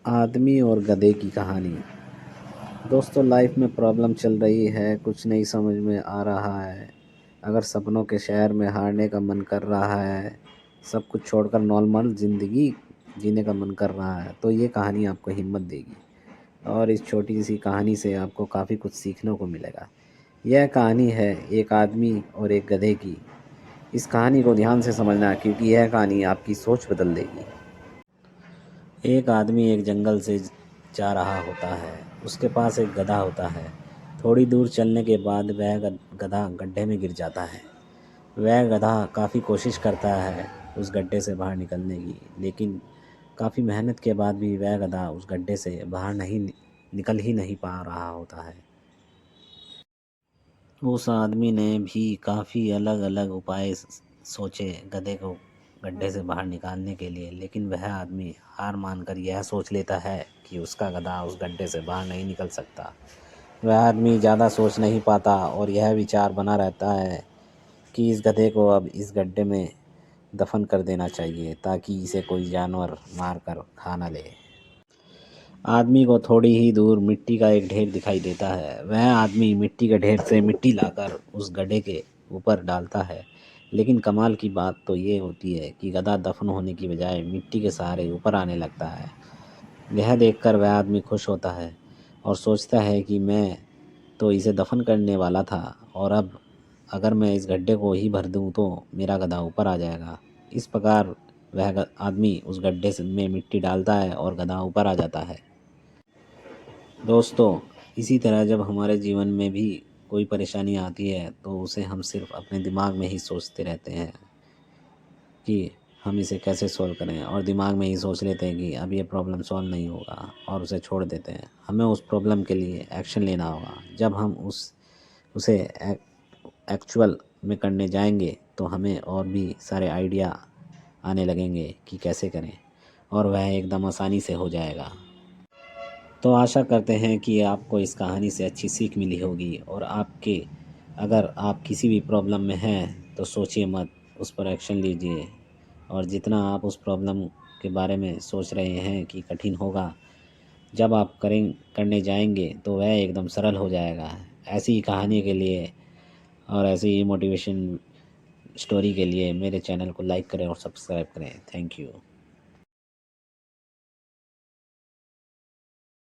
आदमी और गधे की कहानी। दोस्तों, लाइफ में प्रॉब्लम चल रही है, कुछ नहीं समझ में आ रहा है। अगर सपनों के शहर में हारने का मन कर रहा है, सब कुछ छोड़कर नॉर्मल ज़िंदगी जीने का मन कर रहा है, तो ये कहानी आपको हिम्मत देगी। और इस छोटी सी कहानी से आपको काफ़ी कुछ सीखने को मिलेगा। यह कहानी है एक आदमी और एक गधे की। इस कहानी को ध्यान से समझना, क्योंकि यह कहानी आपकी सोच बदल देगी। एक आदमी एक जंगल से जा रहा होता है। उसके पास एक गधा होता है। थोड़ी दूर चलने के बाद वह गधा गड्ढे में गिर जाता है। वह गधा काफ़ी कोशिश करता है उस गड्ढे से बाहर निकलने की, लेकिन काफ़ी मेहनत के बाद भी वह गधा उस गड्ढे से बाहर निकल ही नहीं पा रहा होता है। उस आदमी ने भी काफ़ी अलग अलग उपाय सोचे गधे को गड्ढे से बाहर निकालने के लिए, लेकिन वह आदमी हार मानकर यह सोच लेता है कि उसका गधा उस गड्ढे से बाहर नहीं निकल सकता। वह आदमी ज़्यादा सोच नहीं पाता और यह विचार बना रहता है कि इस गधे को अब इस गड्ढे में दफन कर देना चाहिए, ताकि इसे कोई जानवर मार कर खा ना ले। आदमी को थोड़ी ही दूर मिट्टी का एक ढेर दिखाई देता है। वह आदमी मिट्टी के ढेर से मिट्टी लाकर उस गड्ढे के ऊपर डालता है, लेकिन कमाल की बात तो ये होती है कि गधा दफन होने की बजाय मिट्टी के सहारे ऊपर आने लगता है। यह देखकर वह आदमी खुश होता है और सोचता है कि मैं तो इसे दफन करने वाला था, और अब अगर मैं इस गड्ढे को ही भर दूं तो मेरा गधा ऊपर आ जाएगा। इस प्रकार वह आदमी उस गड्ढे में मिट्टी डालता है और गधा ऊपर आ जाता है। दोस्तों, इसी तरह जब हमारे जीवन में भी कोई परेशानी आती है, तो उसे हम सिर्फ अपने दिमाग में ही सोचते रहते हैं कि हम इसे कैसे सॉल्व करें, और दिमाग में ही सोच लेते हैं कि अब ये प्रॉब्लम सॉल्व नहीं होगा और उसे छोड़ देते हैं। हमें उस प्रॉब्लम के लिए एक्शन लेना होगा। जब हम उसे एक्चुअल में करने जाएंगे, तो हमें और भी सारे आइडिया आने लगेंगे कि कैसे करें, और वह एकदम आसानी से हो जाएगा। तो आशा करते हैं कि आपको इस कहानी से अच्छी सीख मिली होगी, और अगर आप किसी भी प्रॉब्लम में हैं तो सोचिए मत, उस पर एक्शन लीजिए। और जितना आप उस प्रॉब्लम के बारे में सोच रहे हैं कि कठिन होगा, जब आप करने जाएंगे तो वह एकदम सरल हो जाएगा। ऐसी ही कहानी के लिए और ऐसी ही मोटिवेशन स्टोरी के लिए मेरे चैनल को लाइक करें और सब्सक्राइब करें। Thank you.